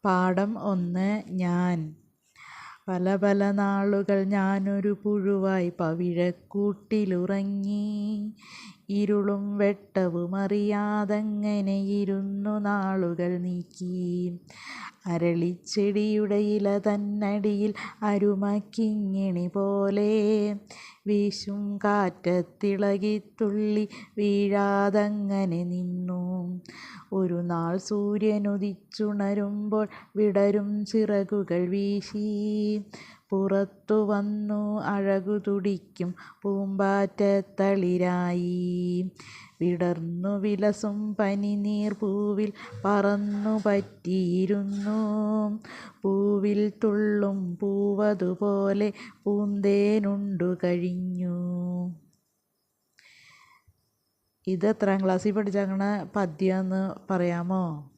പാഠം 1. ഞാൻ. പല പല നാളുകൾ ഞാനൊരു പുഴുവായി പവിഴക്കൂട്ടിലുറങ്ങി. ഇരുളും വെട്ടവുമറിയാതങ്ങനെ ഇരുന്നു നാളുകൾ നീക്കി. അരളിച്ചെടിയുടെ ഇല തന്നടിയിൽ അരുമക്കിങ്ങിണി പോലെ വീശും കാറ്റത്തിളകിത്തുള്ളി വീഴാതങ്ങനെ നിന്നു. ഒരു നാൾ സൂര്യനുദിച്ചുണരുമ്പോൾ വിടരും ചിറകുകൾ വീശി പുറത്തു വന്നു അഴകു തുടിക്കും പൂമ്പാറ്റത്തളിരായി. വിടർന്നു വിലസും പനിനീർ പൂവിൽ പറന്നു പറ്റിയിരുന്നു. പൂവിൽ തുള്ളും പൂവതുപോലെ പൂന്തേനുണ്ടു കഴിഞ്ഞു. ഇത് എത്രാം ക്ലാസ്സിൽ പഠിച്ചങ്ങനെ പദ്യം എന്ന് പറയാമോ?